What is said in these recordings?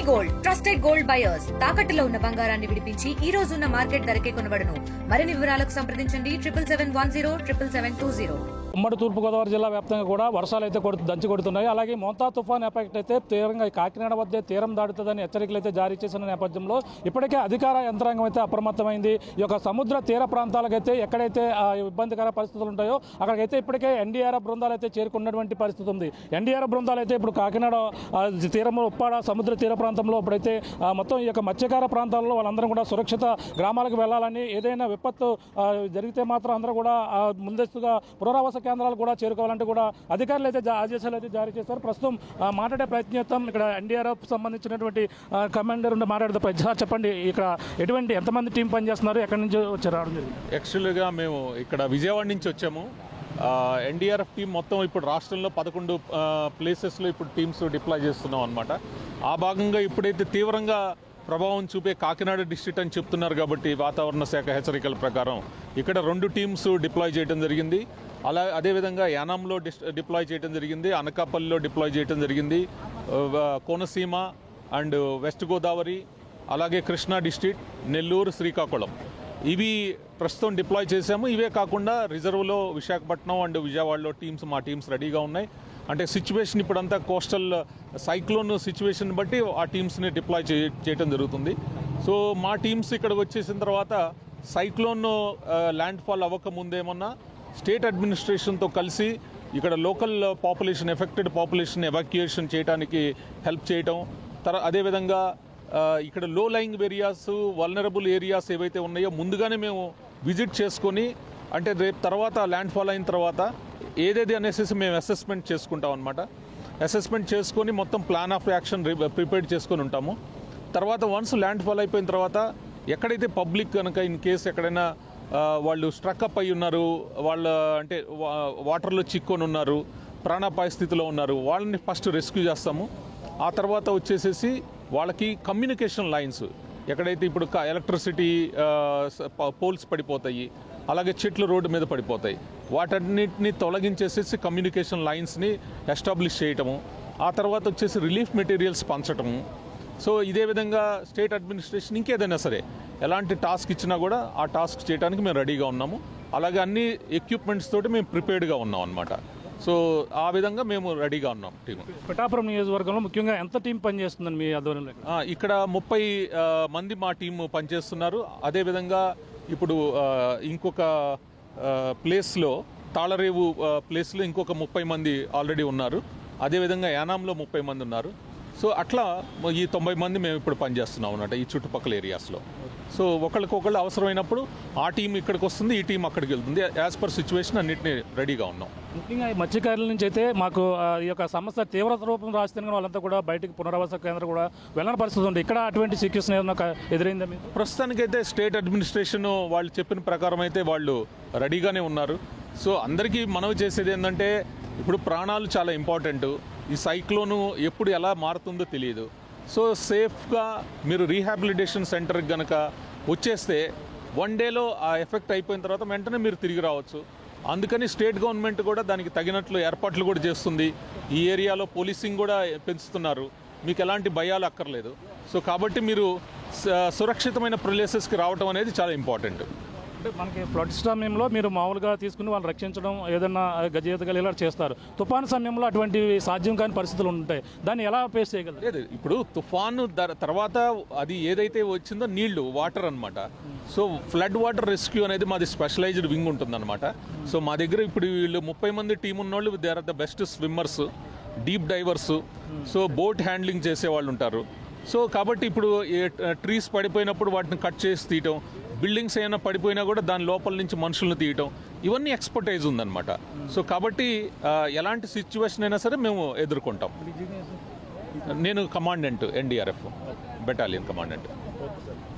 Gold trusted gold buyers తాకట్టులో ఉన్న బంగారాన్ని విడిపించి ఈ రోజు ఉన్న మార్కెట్ ధరకే కొనబడును. మరిన్ని వివరాలకు సంప్రదించండి 77107720. ఉమ్మడి తూర్పుగోదావరి జిల్లా వ్యాప్తంగా కూడా వర్షాలు అయితే దంచి కొడుతున్నాయి. అలాగే మోంతా తుఫాన్ ఎఫెక్ట్ అయితే తీవ్రంగా కాకినాడ వద్ద తీరం దాటుతుందని హెచ్చరికలు అయితే జారీ చేసిన నేపథ్యంలో ఇప్పటికే అధికార యంత్రాంగం అయితే అప్రమత్తమైంది. ఈ యొక్క సముద్ర తీర ప్రాంతాలకైతే ఎక్కడైతే ఇబ్బందికర పరిస్థితులు ఉంటాయో అక్కడికైతే ఇప్పటికే ఎన్డీఆర్ఎఫ్ బృందాలు అయితే చేరుకున్నటువంటి పరిస్థితి ఉంది. ఎన్డీఆర్ఎఫ్ బృందాలు అయితే ఇప్పుడు కాకినాడ తీరంలో ఉప్పాడ సముద్ర తీర ప్రాంతంలో ఇప్పుడైతే మొత్తం ఈ యొక్క మత్స్యకార ప్రాంతాల్లో వాళ్ళందరం కూడా సురక్షిత గ్రామాలకు వెళ్ళాలని, ఏదైనా విపత్తు జరిగితే మాత్రం అందరూ కూడా ముందస్తుగా పునరావాస కేంద్రాలు కూడా చేరుకోవాలంటే కూడా అధికారులు అయితే ఆదేశాలు అయితే జారీ చేశారు. ప్రస్తుతం మాట్లాడే ప్రయత్నం ఇక్కడ ఎన్డీఆర్ఎఫ్ సంబంధించినటువంటి కమాండర్ ఉండి మాట్లాడితే చెప్పండి, ఇక్కడ ఎటువంటి ఎంతమంది టీం పనిచేస్తున్నారు, ఎక్కడి నుంచి వచ్చారు? యాక్చువల్గా మేము ఇక్కడ విజయవాడ నుంచి వచ్చాము. ఎన్డీఆర్ఎఫ్ టీం మొత్తం ఇప్పుడు రాష్ట్రంలో 11 ప్లేసెస్లో ఇప్పుడు టీమ్స్ డిప్లాయ్ చేస్తున్నాం అనమాట. ఆ భాగంగా ఇప్పుడైతే తీవ్రంగా ప్రభావం చూపే కాకినాడ డిస్ట్రిక్ట్ అని చెప్తున్నారు కాబట్టి వాతావరణ శాఖ హెచ్చరికల ప్రకారం ఇక్కడ 2 టీమ్స్ డిప్లాయ్ చేయడం జరిగింది. అదేవిధంగా యానాంలో డిప్లాయ్ చేయడం జరిగింది, అనకాపల్లిలో డిప్లాయ్ చేయడం జరిగింది, కోనసీమ అండ్ వెస్ట్ గోదావరి, అలాగే కృష్ణా డిస్ట్రిక్ట్, నెల్లూరు, శ్రీకాకుళం ఇవి ప్రస్తుతం డిప్లాయ్ చేశాము. ఇవే కాకుండా రిజర్వ్లో విశాఖపట్నం అండ్ విజయవాడలో మా టీమ్స్ రెడీగా ఉన్నాయి. అంటే సిచ్యువేషన్ ఇప్పుడంతా కోస్టల్ సైక్లోన్ సిచ్యువేషన్ బట్టి ఆ టీమ్స్ని డిప్లాయ్ చేయడం జరుగుతుంది. సో మా టీమ్స్ ఇక్కడికి వచ్చేసిన తర్వాత సైక్లోన్ ల్యాండ్ ఫాల్ అవ్వకముందేమన్నా స్టేట్ అడ్మినిస్ట్రేషన్తో కలిసి ఇక్కడ local population affected population evacuation చేయడానికి హెల్ప్ చేయటం, అదేవిధంగా ఇక్కడ లో లయింగ్ ఏరియాస్, వల్నరబుల్ ఏరియాస్ ఏవైతే ఉన్నాయో ముందుగానే మేము విజిట్ చేసుకొని, అంటే రేపు తర్వాత ల్యాండ్ ఫాల్ అయిన తర్వాత ఏదేది అనేసి మేము అసెస్మెంట్ చేసుకుంటాం అనమాట. అసెస్మెంట్ చేసుకొని మొత్తం ప్లాన్ ఆఫ్ యాక్షన్ ప్రిపేర్ చేసుకొని ఉంటాము. తర్వాత వన్స్ ల్యాండ్ ఫాల్ అయిపోయిన తర్వాత ఎక్కడైతే పబ్లిక్ కనుక ఇన్ కేసు ఎక్కడైనా వాళ్ళు స్ట్రక్అప్ అయి ఉన్నారు, వాళ్ళ అంటే వాటర్లో చిక్కొని ఉన్నారు, ప్రాణాపాయ స్థితిలో ఉన్నారు, వాళ్ళని ఫస్ట్ రెస్క్యూ చేస్తాము. ఆ తర్వాత వచ్చేసేసి వాళ్ళకి కమ్యూనికేషన్ లైన్స్ ఎక్కడైతే ఇప్పుడు ఎలక్ట్రిసిటీ పోల్స్ పడిపోతాయి, అలాగే చెట్లు రోడ్డు మీద పడిపోతాయి, వాటన్నిటిని తొలగించేసేసి కమ్యూనికేషన్ లైన్స్ని ఎస్టాబ్లిష్ చేయటము. ఆ తర్వాత వచ్చేసి రిలీఫ్ మెటీరియల్స్ పంచటము. సో ఇదే విధంగా స్టేట్ అడ్మినిస్ట్రేషన్ ఇంకేదైనా సరే ఎలాంటి టాస్క్ ఇచ్చినా కూడా ఆ టాస్క్ చేయడానికి మేము రెడీగా ఉన్నాము. అలాగే అన్ని ఎక్విప్మెంట్స్ తోటి మేము ప్రిపేర్డ్గా ఉన్నాం అనమాట. సో ఆ విధంగా మేము రెడీగా ఉన్నాం. టీం పిఠాపురం నియోజకవర్గంలో ముఖ్యంగా ఎంత టీం పనిచేస్తుందని మీ ఆధ్వర్యంలో? ఇక్కడ 30 మంది మా టీం పనిచేస్తున్నారు. అదేవిధంగా ఇప్పుడు ఇంకొక ప్లేస్లో తాళరేవు ప్లేస్లో ఇంకొక 30 మంది ఆల్రెడీ ఉన్నారు. అదేవిధంగా యానాంలో 30 మంది ఉన్నారు. సో అట్లా ఈ 90 మంది మేము ఇప్పుడు పనిచేస్తున్నాం అన్నమాట ఈ చుట్టుపక్కల ఏరియాస్లో. సో ఒకళ్ళకొకళ్ళు అవసరమైనప్పుడు ఆ టీం ఇక్కడికి వస్తుంది, ఈ టీం అక్కడికి వెళ్తుంది. యాజ్ పర్ సిచ్యువేషన్ అన్నింటినీ రెడీగా ఉన్నాం. ముఖ్యంగా ఈ మత్స్యకారుల నుంచి అయితే మాకు ఈ యొక్క సమస్య తీవ్రత రూపం రాస్తే వాళ్ళంతా కూడా బయటికి పునరావాస కేంద్రం కూడా వెళ్ళని పరిస్థితి ఉంది. ఇక్కడ అటువంటి సిచ్యువేషన్ ఏదైనా ఎదురైందా? ప్రస్తుతానికైతే స్టేట్ అడ్మినిస్ట్రేషన్ వాళ్ళు చెప్పిన ప్రకారం అయితే వాళ్ళు రెడీగానే ఉన్నారు. సో అందరికీ మనవి చేసేది ఏంటంటే ఇప్పుడు ప్రాణాలు చాలా ఇంపార్టెంట్. ఈ సైక్లోను ఎప్పుడు ఎలా మారుతుందో తెలియదు. సో సేఫ్గా మీరు రీహాబిలిటేషన్ సెంటర్కి కనుక వచ్చేస్తే 1 డేలో ఆ ఎఫెక్ట్ అయిపోయిన తర్వాత వెంటనే మీరు తిరిగి రావచ్చు. అందుకని స్టేట్ గవర్నమెంట్ కూడా దానికి తగినట్లు ఏర్పాట్లు కూడా చేస్తుంది. ఈ ఏరియాలో పోలీసింగ్ కూడా పెంచుతున్నారు, మీకు ఎలాంటి భయాలు అక్కర్లేదు. సో కాబట్టి మీరు సురక్షితమైన ప్లేసెస్కి రావడం అనేది చాలా ఇంపార్టెంట్. అంటే మనకి ఫ్లడ్ సమయంలో మీరు మామూలుగా తీసుకుని వాళ్ళని రక్షించడం, ఏదైనా గజేతగాలు ఇలా చేస్తారు. తుఫాను సమయంలో అటువంటి సాధ్యం కాని పరిస్థితులు ఉంటాయి, దాన్ని ఎలా ఫేస్ చేయగలరు? లేదు, ఇప్పుడు తుఫాను తర్వాత అది ఏదైతే వచ్చిందో నీళ్లు వాటర్ అనమాట. సో ఫ్లడ్ వాటర్ రెస్క్యూ అనేది మాది స్పెషలైజ్డ్ వింగ్ ఉంటుందన్నమాట. సో మా దగ్గర ఇప్పుడు వీళ్ళు 30 మంది టీం ఉన్నోళ్ళు, they are the best swimmers, deep divers, so boat handling చేసేవాళ్ళు ఉంటారు. సో కాబట్టి ఇప్పుడు ట్రీస్ పడిపోయినప్పుడు వాటిని కట్ చేసి తీయటం, బిల్డింగ్స్ ఏమైనా పడిపోయినా కూడా దాని లోపల నుంచి మనుషులను తీయటం, ఇవన్నీ ఎక్స్పర్టైజ్ ఉందన్నమాట. సో కాబట్టి ఎలాంటి సిచ్యువేషన్ అయినా సరే మేము ఎదుర్కొంటాం. నేను కమాండెంట్, ఎన్డీఆర్ఎఫ్ బెటాలియన్ కమాండెంట్.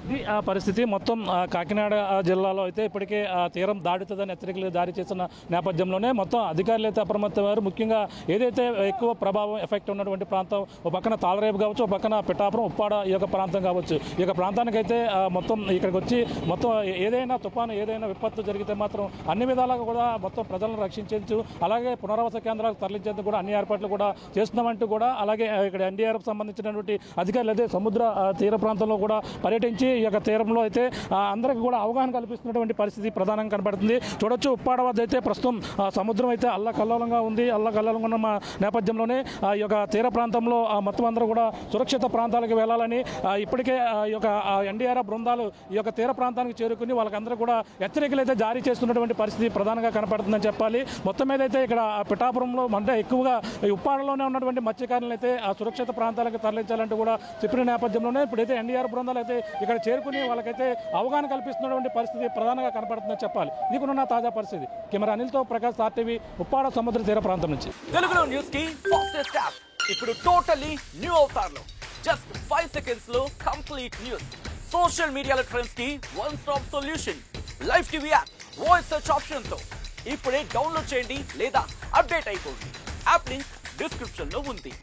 ఇది ఆ పరిస్థితి మొత్తం కాకినాడ జిల్లాలో అయితే ఇప్పటికే తీరం దాడుతుందని హెచ్చరికలు జారీ చేసిన నేపథ్యంలోనే మొత్తం అధికారులు అయితే అప్రమత్తమయ్యారు. ముఖ్యంగా ఏదైతే ఎక్కువ ప్రభావం ఎఫెక్ట్ ఉన్నటువంటి ప్రాంతం, ఒక పక్కన తాళరేపు కావచ్చు, ఒక పక్కన పిఠాపురం ఉప్పాడ ఈ యొక్క ప్రాంతం కావచ్చు. ఈ యొక్క ప్రాంతానికైతే మొత్తం ఇక్కడికి వచ్చి మొత్తం ఏదైనా తుఫాను ఏదైనా విపత్తు జరిగితే మాత్రం అన్ని విధాలుగా కూడా మొత్తం ప్రజలను రక్షించవచ్చు, అలాగే పునరావాస కేంద్రాలకు తరలించేందుకు కూడా అన్ని ఏర్పాట్లు కూడా చేస్తున్నామంటూ కూడా, అలాగే ఇక్కడ ఎన్డీఆర్ఎఫ్ సంబంధించినటువంటి అధికారులు అయితే సముద్ర తీర ప్రాంతంలో కూడా పర్యటించి ఈ యొక్క తీరంలో అయితే అందరికీ కూడా అవగాహన కల్పిస్తున్నటువంటి పరిస్థితి ప్రధానంగా కనబడుతుంది. చూడొచ్చు ఉప్పాడ వద్ద అయితే ప్రస్తుతం సముద్రం అయితే అల్లకల్లోలంగా ఉంది. అల్లకల్లోలంగా ఉన్న నేపథ్యంలోనే ఈ యొక్క తీర ప్రాంతంలో మొత్తం అందరూ కూడా సురక్షిత ప్రాంతాలకు వెళ్ళాలని ఇప్పటికే ఈ యొక్క ఎన్డీఆర్ఎఫ్ బృందాలు ఈ యొక్క తీర ప్రాంతానికి చేరుకుని వాళ్ళకందరూ కూడా హెచ్చరికలు అయితే జారీ చేస్తున్నటువంటి పరిస్థితి ప్రధానంగా కనపడుతుందని చెప్పాలి. మొత్తం మీద అయితే ఇక్కడ పిఠాపురంలో అంటే ఎక్కువగా ఉప్పాడలోనే ఉన్నటువంటి మత్స్యకారులను అయితే ఆ సురక్షిత ప్రాంతాలకు తరలించాలంటూ కూడా చెప్పిన నేపథ్యంలోనే ఇప్పుడైతే ఎన్డీఆర్ఎఫ్ బృందాలు అయితే ఇక్కడ చేరుకుని వాళ్ళకైతే అవగాహన కల్పిస్తున్నటువంటి పరిస్థితి ప్రధానంగా కనపడుతుందని చెప్పాలి. ఇదికున్న తాజా పరిస్థితి. కెమెరా అనిల్తో ప్రకాష్, ఆర్టీవీ, ఉప్పాడ సముద్ర తీర ప్రాంతం నుంచి. తెలుగులో న్యూస్ కి ఫాస్టెస్ట్ యాప్ ఇప్పుడు టోటలీ న్యూ అవతార్లో జస్ట్ 5 seconds లో కంప్లీట్ న్యూస్. సోషల్ మీడియాలో ట్రెండ్స్ కి one stop solution. Live TV app voice search option తో ఇప్పుడే డౌన్లోడ్ చేయండి లేదా అప్డేట్ అయిపోండి. యాప్ లింక్ డిస్క్రిప్షన్ లో ఉంది.